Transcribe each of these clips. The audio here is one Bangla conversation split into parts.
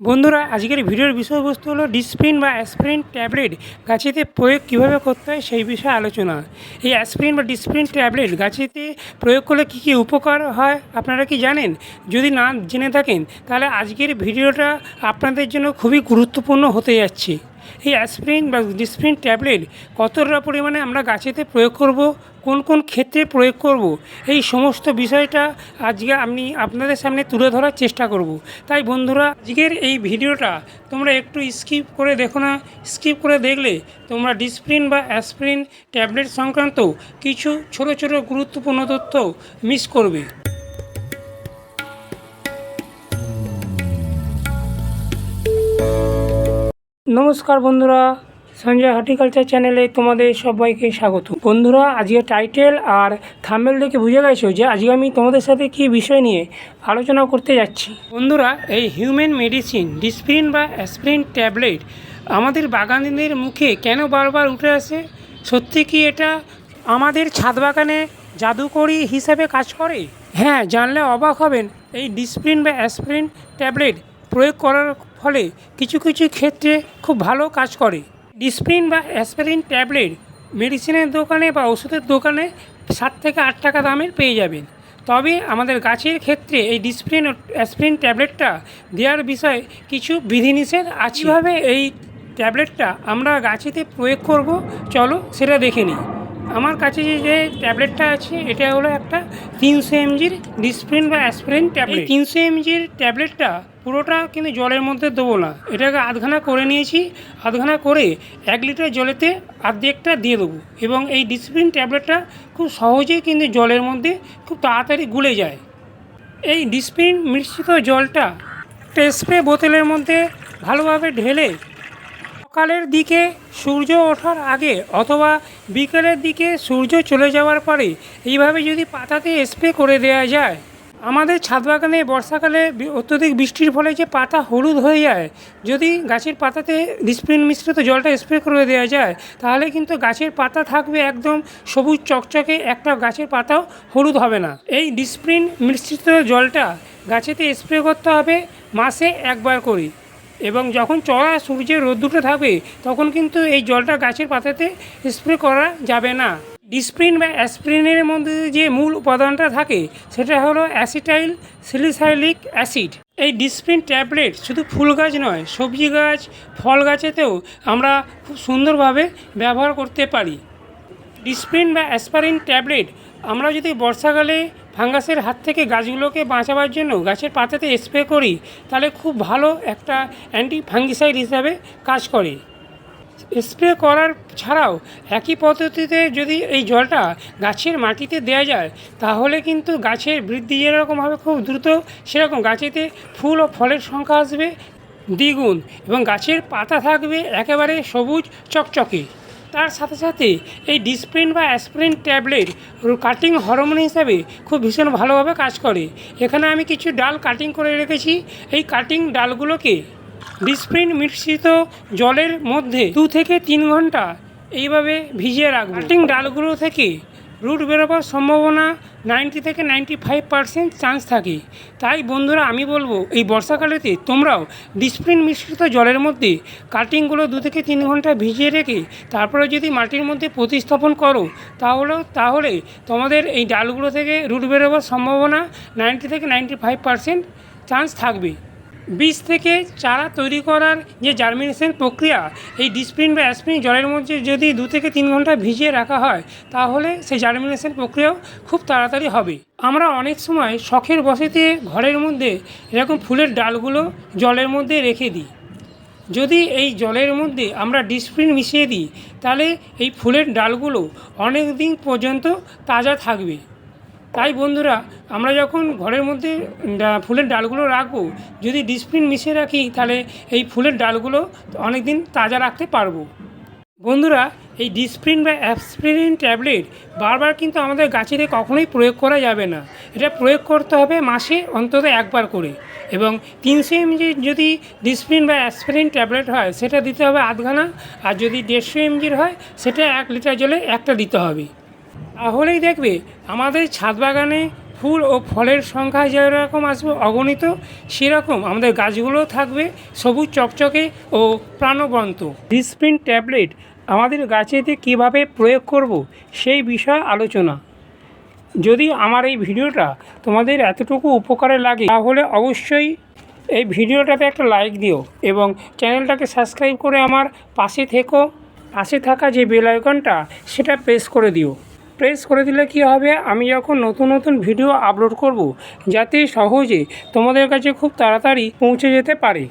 বন্ধুরা, আজকের ভিডিওর বিষয়বস্তু হলো ডিসপ্রিন বা অ্যাসপ্রিন ট্যাবলেট গাছেতে প্রয়োগ কীভাবে করতে হয় সেই বিষয়ে আলোচনা। এই অ্যাসপ্রিন বা ডিসপ্রিন ট্যাবলেট গাছেতে প্রয়োগ করলে কী কী উপকার হয় আপনারা কি জানেন? যদি না জেনে থাকেন তাহলে আজকের ভিডিওটা আপনাদের জন্য খুবই গুরুত্বপূর্ণ হতে যাচ্ছে। এই অ্যাসপ্রিন বা ডিসপ্রিন ট্যাবলেট কতটা পরিমাণে আমরা গাছেতে প্রয়োগ করব, কোন কোন ক্ষেত্রে প্রয়োগ করব, এই সমস্ত বিষয়টা আজকে আমি আপনাদের সামনে তুলে ধরার চেষ্টা করব। তাই বন্ধুরা, আজকের এই ভিডিওটা তোমরা একটু স্কিপ করে দেখো না। স্কিপ করে দেখলে তোমরা ডিসপ্রিন বা অ্যাসপ্রিন ট্যাবলেট সংক্রান্ত কিছু ছোট ছোট গুরুত্বপূর্ণ তথ্য মিস করবে। নমস্কার বন্ধুরা, সঞ্জয় হর্টিকালচার চ্যানেলে তোমাদের সবাইকে স্বাগত। বন্ধুরা, আজকে টাইটেল আর থাম্বনেল দেখে বুঝে গেছো যে আজকে আমি তোমাদের সাথে কী বিষয় নিয়ে আলোচনা করতে যাচ্ছি। বন্ধুরা, এই হিউম্যান মেডিসিন ডিসপ্রিন বা অ্যাসপ্রিন ট্যাবলেট আমাদের বাগানিদের মুখে কেন বারবার উঠে আসে? সত্যি কি এটা আমাদের ছাদ বাগানে জাদুকরি হিসেবে কাজ করে? হ্যাঁ, জানলে অবাক হবেন। এই ডিসপ্রিন বা অ্যাসপ্রিন ট্যাবলেট প্রয়োগ করার ফলে কিছু কিছু ক্ষেত্রে খুব ভালো কাজ করে। ডিসপ্রিন বা অ্যাসপিরিন ট্যাবলেট মেডিসিনের দোকানে বা ওষুধের দোকানে 7 থেকে 8 টাকা দামের পেয়ে যাবেন। তবে আমাদের গাছের ক্ষেত্রে এই ডিসপ্রিন ও অ্যাসপিরিন ট্যাবলেটটা দেওয়ার বিষয়ে কিছু বিধিনিষেধ আছে। কীভাবে এই ট্যাবলেটটা আমরা গাছেতে প্রয়োগ করব, চলো সেটা দেখে নিই। আমার কাছে যে ট্যাবলেটটা আছে এটা হলো একটা 300 mgর ডিসপ্রিন বা অ্যাসপিরিন ট্যাবলেট। 300 mgর ট্যাবলেটটা পুরোটা কিন্তু জলের মধ্যে দেবো না, এটাকে আধখানা করে নিয়েছি। আধখানা করে 1 লিটার জলেতে অর্ধেকটা দিয়ে দেবো, এবং এই ডিসপ্রিন ট্যাবলেটটা খুব সহজেই কিন্তু জলের মধ্যে খুব তাড়াতাড়ি গুলে যায়। এই ডিসপ্রিন মিশ্রিত জলটা একটা স্প্রে বোতলের মধ্যে ভালোভাবে ঢেলে সকালের দিকে সূর্য ওঠার আগে অথবা বিকেলের দিকে সূর্য চলে যাওয়ার পরে এইভাবে যদি পাতাতে স্প্রে করে দেওয়া যায়, আমাদের ছাদ বাগানে বর্ষাকালে অত্যধিক বৃষ্টির ফলে যে পাতা হলুদ হয়ে যায়, যদি গাছের পাতাতে ডিসপ্রিন মিশ্রিত জলটা স্প্রে করে দেওয়া যায় তাহলে কিন্তু গাছের পাতা থাকবে একদম সবুজ চকচকে, একটা গাছের পাতাও হলুদ হবে না। এই ডিসপ্রিন মিশ্রিত জলটা গাছেতে স্প্রে করতে হবে মাসে একবার করে, এবং যখন চড়া সূর্যের রোদ্দুরটা থাকবে তখন কিন্তু এই জলটা গাছের পাতাতে স্প্রে করা যাবে না। ডিসপ্রিন বা অ্যাসপ্রিনের মধ্যে যে মূল উপাদানটা থাকে সেটা হলো অ্যাসিটাইল স্যালিসাইলিক অ্যাসিড। এই ডিসপ্রিন ট্যাবলেট শুধু ফুল গাছ নয়, সবজি গাছ, ফল গাছেতেও আমরা খুব সুন্দরভাবে ব্যবহার করতে পারি। ডিসপ্রিন বা অ্যাসপারিন ট্যাবলেট আমরা যদি বর্ষাকালে ফাঙ্গাসের হাত থেকে গাছগুলোকে বাঁচাবার জন্য গাছের পাতাতে স্প্রে করি তাহলে খুব ভালো একটা অ্যান্টি ফাঙ্গিসাইড হিসাবে কাজ করে। স্প্রে করার ছাড়াও একই পদ্ধতিতে যদি এই জলটা গাছের মাটিতে দেওয়া যায় তাহলে কিন্তু গাছের বৃদ্ধি যেরকমভাবে খুব দ্রুত, সেরকম গাছেতে ফুল ও ফলের সংখ্যা আসবে দ্বিগুণ, এবং গাছের পাতা থাকবে একেবারে সবুজ চকচকে। তার সাথে সাথে এই ডিসপ্রিন বা অ্যাসপ্রিন ট্যাবলেট কাটিং হরমোন হিসাবে খুব ভীষণ ভালোভাবে কাজ করে। এখানে আমি কিছু ডাল কাটিং করে রেখেছি। এই কাটিং ডালগুলোকে ডিসপ্রিন মিশ্রিত জলের মধ্যে 2 থেকে 3 ঘন্টা এইভাবে ভিজিয়ে রাখবো। কাটিং ডালগুলো থেকে রুট বেরোবার সম্ভাবনা 90 থেকে 95% চান্স থাকে। তাই বন্ধুরা, আমি বলবো এই বর্ষাকালেতে তোমরাও ডিসপ্রিন মিশ্রিত জলের মধ্যে কাটিংগুলো 2 থেকে 3 ঘন্টা ভিজিয়ে রেখে তারপরে যদি মাটির মধ্যে প্রতিস্থাপন করো তাহলে তোমাদের এই ডালগুলো থেকে রুট বেরোবার সম্ভাবনা 90 থেকে 95% চান্স থাকবে। বীজ থেকে চারা তৈরি করার যে জার্মিনেশন প্রক্রিয়া, এই ডিসপ্রিন বা অ্যাসপ্রিন জলের মধ্যে যদি 2 থেকে 3 ঘন্টা ভিজিয়ে রাখা হয় তাহলে সেই জার্মিনেশন প্রক্রিয়াও খুব তাড়াতাড়ি হবে। আমরা অনেক সময় শখের বশেতে ঘরের মধ্যে এরকম ফুলের ডালগুলো জলের মধ্যে রেখে দিই। যদি এই জলের মধ্যে আমরা ডিসপ্রিন মিশিয়ে দিই তাহলে এই ফুলের ডালগুলো অনেক দিন পর্যন্ত তাজা থাকবে। তাই বন্ধুরা, আমরা যখন ঘরের মধ্যে ফুলের ডালগুলো রাখবো, যদি ডিসপ্রিন মিশিয়ে রাখি তাহলে এই ফুলের ডালগুলো অনেক দিন তাজা রাখতে পারবো। বন্ধুরা, এই ডিসপ্রিন বা অ্যাসপ্রিন ট্যাবলেট বারবার কিন্তু আমাদের গাছেতে কখনোই প্রয়োগ করা যাবে না। এটা প্রয়োগ করতে হবে মাসে অন্তত একবার করে, এবং 300 mg যদি ডিসপ্রিন বা অ্যাসপ্রিন ট্যাবলেট হয় সেটা দিতে হবে আধখানা, আর যদি 150 mgর হয় সেটা 1 লিটার জলে একটা দিতে হবে। তাহলেই দেখবে আমাদের ছাদ বাগানে ফুল ও ফলের সংখ্যা যেরকম আসবে অগণিত, সেরকম আমাদের গাছগুলো থাকবে সবুজ চকচকে ও প্রাণবন্ত। ডিসপ্রিন ট্যাবলেট আমাদের গাছেতে কিভাবে প্রয়োগ করব সেই বিষয়ে আলোচনা। যদি আমার এই ভিডিওটা তোমাদের এতটুকু উপকারে লাগে তাহলে অবশ্যই এই ভিডিওটাতে একটা লাইক দিও এবং চ্যানেলটাকে সাবস্ক্রাইব করে আমার পাশে থেকো। পাশে থাকা যে বেল আইকনটা সেটা প্রেস করে দিও। প্রেস করে দিলে কি হবে, আমি যখন নতুন নতুন ভিডিও আপলোড করব যাতে সহজে তোমাদের কাছে খুব তাড়াতাড়ি পৌঁছে যেতে পারে।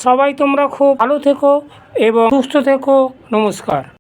সবাই তোমরা খুব ভালো থেকো এবং সুস্থ থেকো। নমস্কার।